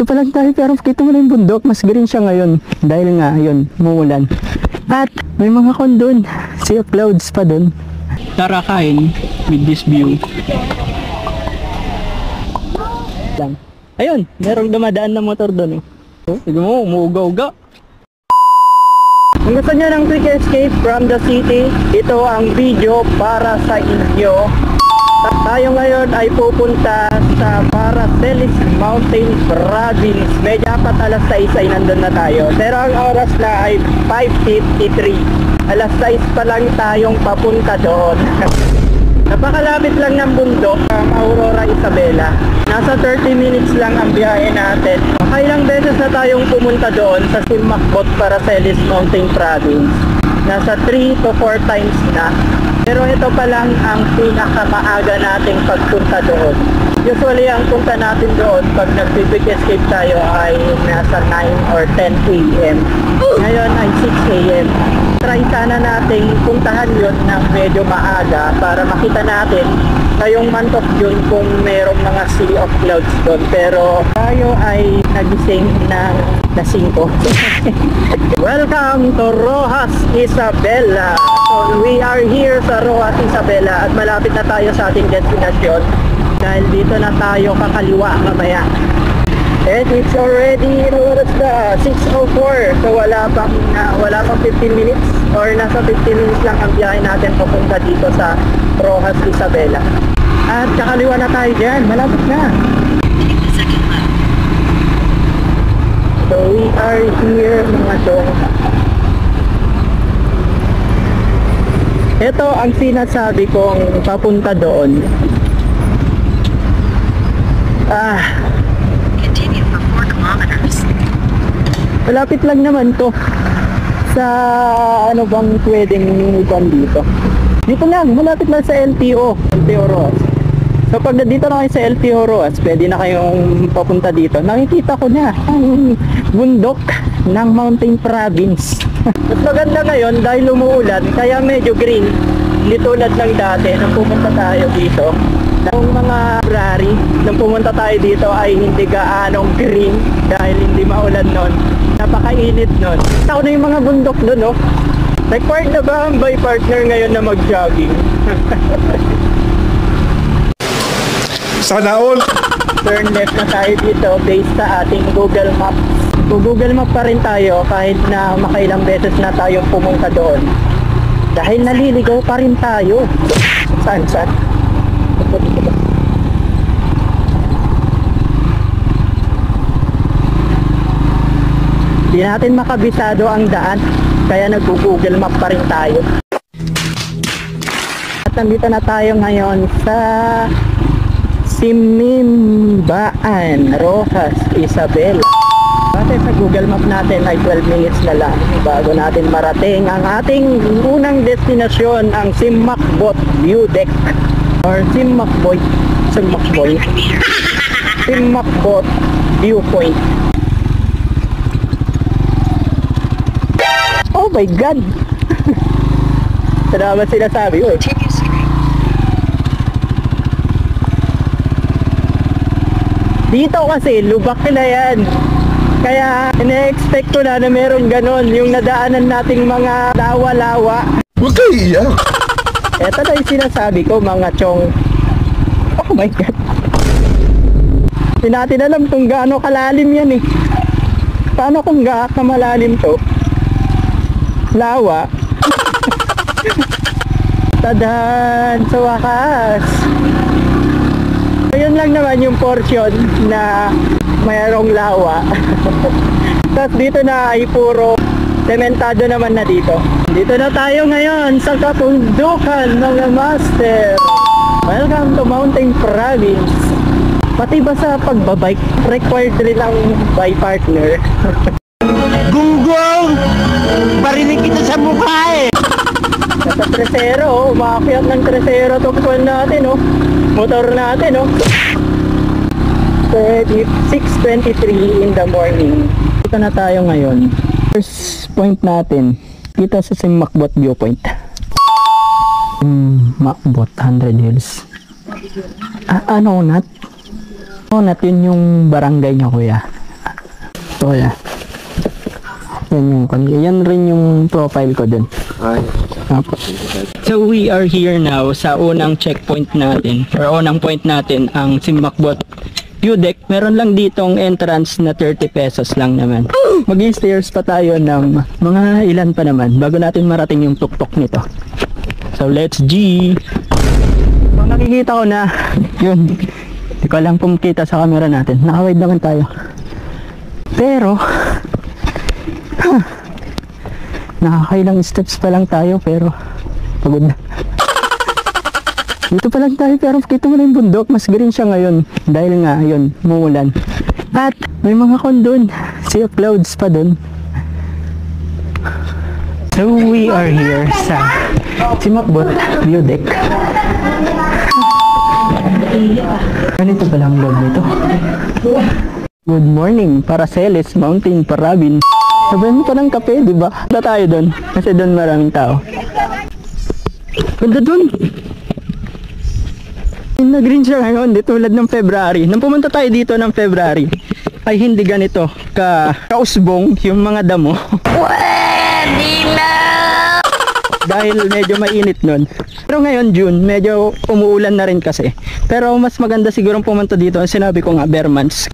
Dito pa lang tayo pero kita mo na yung bundok. Mas green siya ngayon. Dahil nga, yun, umuulan. At may mga kon dun. Sea of clouds pa dun. Tara kain with this view. Lang. Ayun, merong dumadaan na motor dun. Oh, sige mo, umuuga-uga. Kung gusto nyo ng quick escape from the city, ito ang video para sa inyo. Tayo ngayon ay pupunta sa Paracelis Mountain Province. Medyo apat alas 6 ay nandun na tayo. Pero ang oras na ay 5:53. Alas 6 pa lang tayong papunta doon. Napakalapit lang ng bundok, Aurora Isabela. Nasa 30 minutes lang ang biyahe natin. Ilang beses na tayong pumunta doon sa Simakbot, Paracelis Mountain Province. Nasa 3 to 4 times na. Pero ito pa lang ang pinakamaaga nating pagpunta doon. Usually ang punta natin doon pag nag-quick escape tayo ay nasa 9 or 10 a.m. Ngayon ay 6 a.m. Try sana nating puntahan yun ng medyo maaga para makita natin ngayong month of June kung merong mga sea of clouds doon. Pero tayo ay nagising ng lasing ko. Welcome to Rojas Isabela. So we are here sa Rojas Isabela at malapit na tayo sa ating destination dahil dito na tayo kakaliwa mamaya. And it's already 6:04, so wala pang 15 minutes or nasa 15 minutes lang ang biyahe natin papunta dito sa Rojas Isabela. At kakaliwa na tayo dyan, malapit na. So we are here mga chong. Ito ang sinasabi kong papunta doon. Malapit lang naman to sa ano bang pwedeng iban dito. Dito lang, malapit lang sa LTO Roas. So pag dito na kayo sa LTO Roas, pwede na kayong papunta dito. Nakikita ko na ang bundok ng Mountain Province. Mas maganda ngayon dahil umuulan, kaya medyo green. Hindi tulad ng dati nang pumunta tayo dito. Noong mga February, nung pumunta tayo dito ay hindi gaanong green dahil hindi maulan nun. Napakainit nun. Ako na yung mga bundok dun, no? Required na ba ang by partner ngayon na mag-jogging? Sana all! Turn left na tayo dito based sa ating Google Maps. Google Map pa rin tayo kahit na makailang beses na tayong pumunta doon. Dahil naliligaw pa rin tayo. Saan? Hindi natin makabisado ang daan, kaya nag-Google Map pa rin tayo. At nandito na tayo ngayon sa Simimbaan, Rojas Isabela. Kasi sa Google Map natin ay 12 minutes na lang bago natin marating ang ating unang destinasyon, ang Simakbot View Deck or Simakbot Viewpoint. Oh my God! Salamat sinasabi ko. Dito kasi lubak na yan. Kaya ina-expect ko na meron ganon yung nadaanan nating mga lawa-lawa. Huwag kayo iyak! Eto na yung sinasabi ko mga chong. Oh my God! Hindi natin alam kung gaano kalalim yan eh. Paano kung gaano malalim to? Lawa. Tadaan! Sa wakas! Ayun lang naman yung portion na mayroong lawa. Tapos dito na ay puro sementado naman na dito. Dito na tayo ngayon sa kapundukan mga master. Welcome to Mountain Province. Pati ba sa pagbabike, required rin ang bike partner. Gunggong! Barinig kita sa mukha eh! Sa tresero, umakyat ng tresero tukwan natin, oh. Motor natin, oh. 6:23 in the morning. Dito na tayo ngayon. First point natin, dito sa Simakbot Viewpoint. Makbot, 100 Hills. Ano, Nat? Yun yung barangay niya, kuya. So kaya yan rin yung profile ko dun. Apo. So we are here now sa unang checkpoint natin or unang point natin, ang Simakbot View Deck. Meron lang ditong entrance na 30 pesos lang naman. Mag-stairs pa tayo ng mga ilan pa naman bago natin marating yung tuktok nito. So let's G. Kung nakikita ko na yun, hindi ko alam kung kita sa camera natin, nakawide naman tayo, pero nakakailang steps pa lang tayo pero pagod na. Dito pa lang tayo pero kita mo na yung bundok, mas green siya ngayon dahil nga yun, muulan at may mga kondon, sea of clouds pa dun. So we are here sa Simakbot View Deck. Ganito pala ang loob nito. Good morning, Paracelis Mountain Parabin. Sabihin mo pa ng kape, di ba? Punta tayo doon kasi doon maraming tao. Ganda doon. Nag-green siya ngayon, di tulad ng February. Nang pumunta tayo dito ng February, ay hindi ganito kausbong yung mga damo. Dahil medyo mainit nun. Pero ngayon June, medyo umuulan na rin kasi. Pero mas maganda siguro pumunta dito, sinabi ko nga, bare months.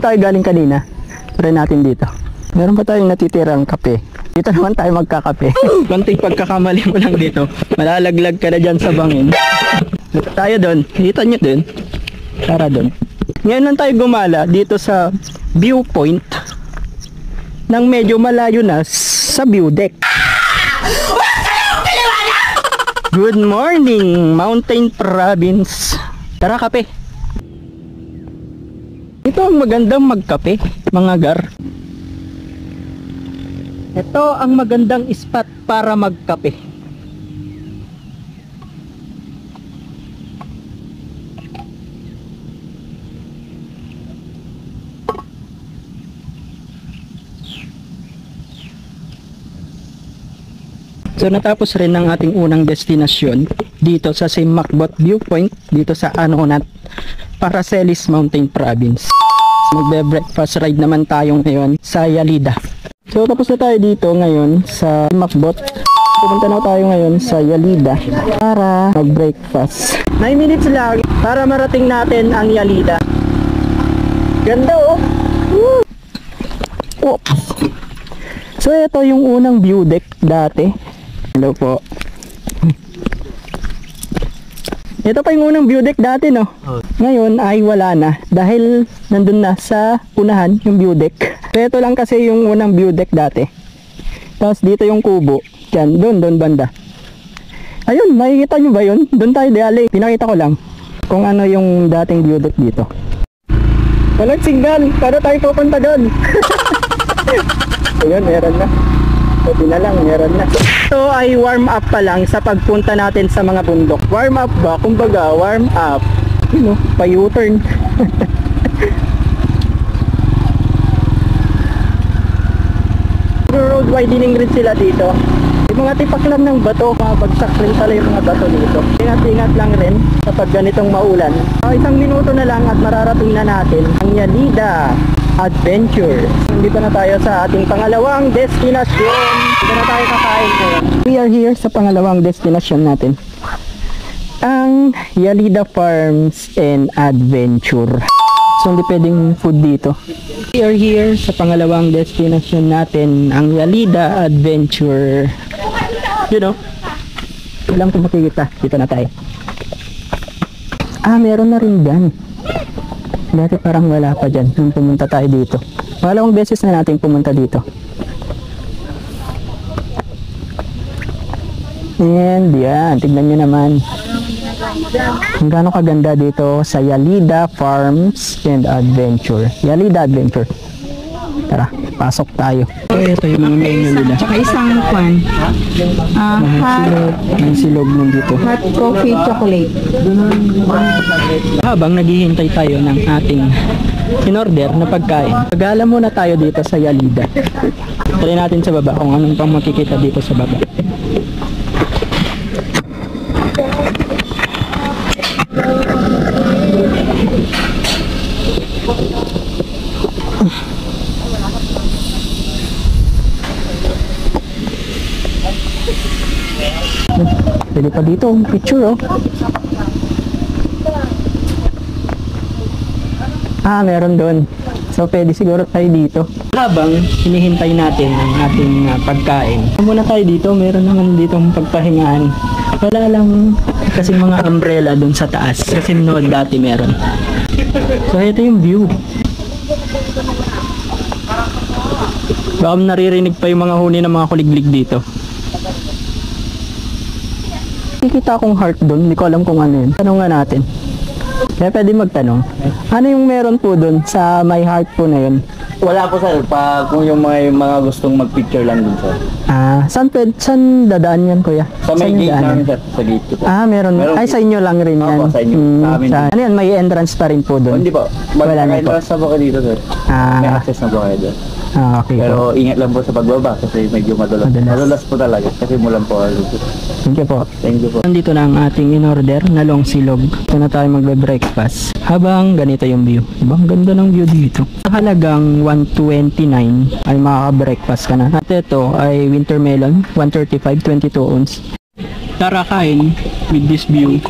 Tayo galing kanina, try natin dito. Meron pa tayong natitirang kape. Dito naman tayo magkakape. Konting pagkakamali mo lang dito, malalaglag ka na dyan sa bangin. Dito tayo doon, kita nyo doon. Tara doon. Ngayon lang tayo gumala dito sa viewpoint nang medyo malayo na sa view deck. Good morning, Mountain Province. Tara, kape. Ito ang magandang magkape, mga gar. Ito ang magandang spot para magkape. So natapos rin ang ating unang destinasyon dito sa Simakbot Viewpoint, dito sa Anonat, Paracelis Mountain Province. Magbe-breakfast ride naman tayo ngayon sa Yalida. So tapos na tayo dito ngayon sa Simakbot. Pupunta na tayo ngayon sa Yalida para mag-breakfast. 9 minutes lang para marating natin ang Yalida. Ganda oh! Woo! Oops. So ito yung unang view deck dati. Hello po. Ito pa yung unang view deck dati, no? Ngayon ay wala na dahil nandun na sa unahan yung view deck. So ito lang kasi yung unang view deck dati. Tapos dito yung kubo. Diyan, doon banda. Ayun, nakikita nyo ba yun? Doon tayo diali. Pinakita ko lang kung ano yung dating view deck dito. Walang signal. Paano tayo pupunta doon? Ayun, meron na. Sabi na lang, meron na. Ito ay warm up pa lang sa pagpunta natin sa mga bundok. Warm up ba? Kumbaga, warm up. You know, pa-U-turn. Road widening rin sila dito. Yung mga tipak lang ng bato, mabagsak rin pala yung mga bato dito. Ingat-ingat lang rin kapag ganitong maulan. Isang minuto na lang at mararating na natin ang Yalida Adventure. Dito na tayo sa ating pangalawang destinasyon. Dito na tayo kakain ngayon. We are here sa pangalawang destinasyon natin, ang Yalida Farms and Adventure. So hindi pwedeng food dito. We are here sa pangalawang destinasyon natin, ang Yalida Adventure. You know, walang kung makikita. Dito na tayo. Meron na rin dyan. Dati parang wala pa dyan nung pumunta tayo dito. Pangalawang beses na natin pumunta dito. And yan, tignan nyo naman kung gaano kaganda dito sa Yalida Farms and Adventure. Yalida Adventure. Tara, pasok tayo. Ito yung mga menu nila. Tsaka isang pan. May silog nandito. Hot coffee chocolate. Habang naghihintay tayo ng ating in-order na pagkain, pag-alam muna tayo dito sa Yalida. Try natin sa baba kung anong pang makikita dito sa baba. Pwede pa dito, picture oh. Ah, meron doon. So, pwede siguro tayo dito. Habang hinihintay natin ang ating pagkain. Muna tayo dito, meron naman dito pagpahingaan. Wala lang kasi mga umbrella doon sa taas. Kasi noon dati meron. So, ito yung view. Baka naririnig pa yung mga huni ng mga kuliglig dito. Nakikita akong heart doon, hindi ko alam kung ano yun. Tanong nga natin. Kaya pwede magtanong. Ano yung meron po doon sa may heart po na yun? Wala po sir, kung yung mga gustong magpicture lang dun sir. Ah, saan dadaan yan kuya? Sa may Saan yung gate daanan? namin sir, sa gate ko po. Ah, meron. Ay, sa inyo lang rin yan. Opo, sa inyo. Sa amin din. Ano yan, may entrance pa rin po Oh, doon? hindi po, Wala na po. magkakaintras na po kayo dito sir. May Ah, access na po kayo doon. okay po. Pero ingat lang po sa pagbaba kasi medyo madulas. Madulas. Madulas po talaga kasi mulan po. Thank you po. Thank you po. Nandito na ang ating in-order na long silog. Ito na tayo magbe-breakfast. Habang ganito yung view. Diba? Ang ganda ng view dito. Sa halagang 129 ay makaka-breakfast ka na. At ito ay winter melon, 135, 22 ounce. Tara kain with this view.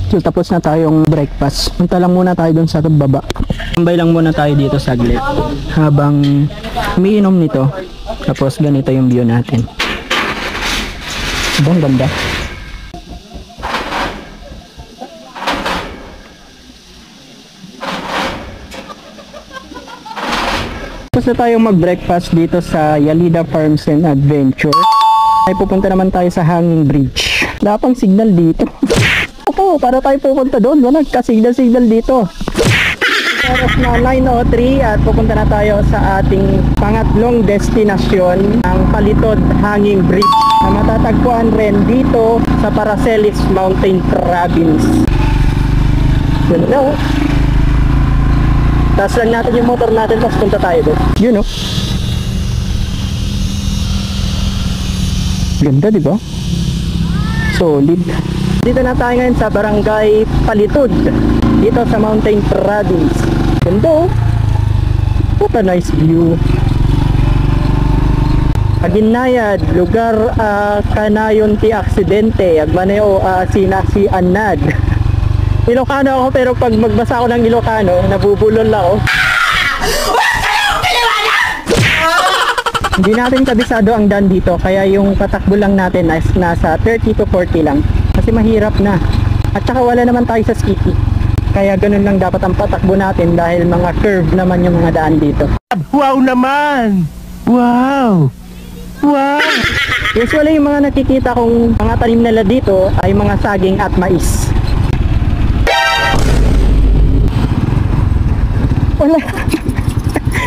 So, tapos na tayong breakfast. Punta lang muna tayo dun sa baba. Tambay lang muna tayo dito saglit habang umiinom nito. Tapos ganito yung view natin. Ang ganda. Tapos na tayong mag-breakfast dito sa Yalida Farms and Adventure. Ay pupunta naman tayo sa Hanging Bridge. Wala pang signal dito. Opo, para tayo pupunta doon. Wala ka-signal dito. Oras na 9:03 at pupunta na tayo sa ating pangatlong destinasyon, ang Palitod Hanging Bridge, na matatagpuan rin dito sa Paracelis Mountain Province. Yun na oh. Taas lang natin yung motor natin tapos punta tayo doon. Yun oh. Ganda, di ba? Solid. Dito na tayo ngayon sa Barangay Palitod, dito sa Mountain Province. Ganda oh. What a nice view. Aginayad, lugar kanayon ti aksidente, agmaneo sinasi anad. Ilocano ako pero pag magbasa ako ng Ilocano, nabubulol ako. Hindi natin kabisado ang daan dito, kaya yung patakbo lang natin is nasa 30 to 40 lang. Kasi mahirap na. At saka wala naman tayo sa skitty. Kaya ganun lang dapat ang patakbo natin dahil mga curve naman yung mga daan dito. Wow naman! Wow! Wow! Usually yung mga nakikita kong mga tanim nila dito ay mga saging at mais. Wala.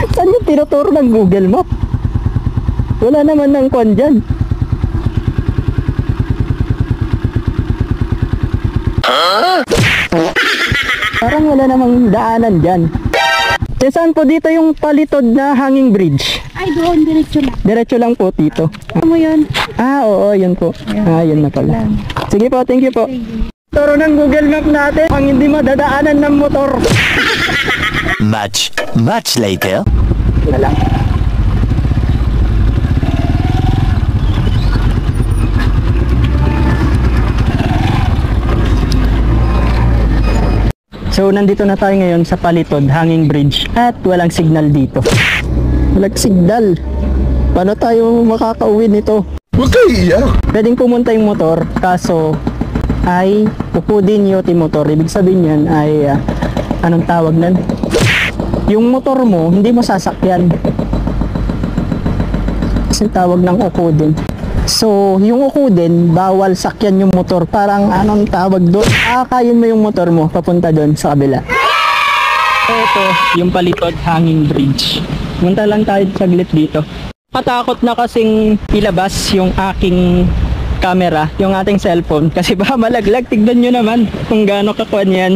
Saan yung tinuturo ng Google Map? Wala naman ng kwan dyan. Parang wala namang daanan dyan. Eh, saan po dito yung Palitod na Hanging Bridge? Ay, doon, diretso lang. Diretso lang po dito. Ano mo yun? Ah, oo, yun po. Ah, yun na pala. Sige po, thank you po. Turo ng Google Map natin ang hindi madadaanan ng motor. Much later. Na lang. So, nandito na tayo ngayon sa Palitod Hanging Bridge at walang signal dito. Walang signal. Paano tayo makakauwi nito? Huwag kayo iiyak. Pwedeng pumunta yung motor, kaso ay pupudin yung motor. Ibig sabihin yan ay, anong tawag nan? Yung motor mo, hindi mo sasakyan. Kasi tawag ng ukudin. So, yung ukudin, bawal sakyan yung motor. Parang anong tawag doon? Akakayin mo yung motor mo, papunta doon sa kabila. Ito, yung Palitod Hanging Bridge. Punta lang tayo saglit dito. Patakot na kasing ilabas yung aking camera, yung ating cellphone. Kasi baka malaglag, tignan nyo naman kung gaano kakuan yan.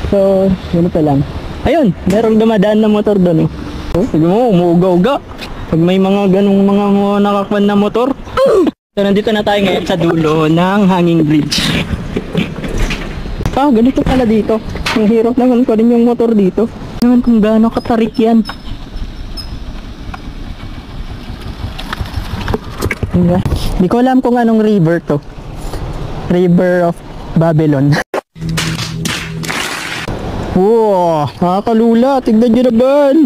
So, yun pa lang. Ayun, merong dumadaan na motor doon. Oh, sige mo, umuuga-uga. Pag may mga ganong mga nakakwan na motor. So, nandito na tayo ngayon sa dulo ng Hanging Bridge. Ganito pala dito. Ang hirap naman pa rin yung motor dito. Naman kung gaano katarik yan. Hindi ko alam kung anong river to. River of Babylon. Wow, nakakalula. Tignan nyo naman.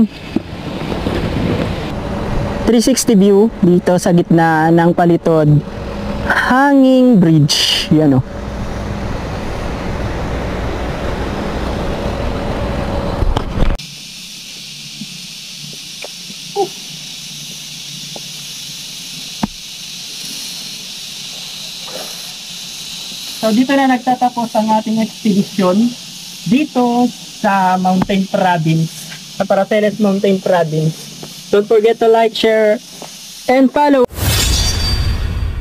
360 view dito sa gitna ng Palitod Hanging Bridge. Yan o. So dito na nagtatapos ang ating expedition dito sa Mountain Province, sa Paraceles Mountain Province. Don't forget to like, share, and follow.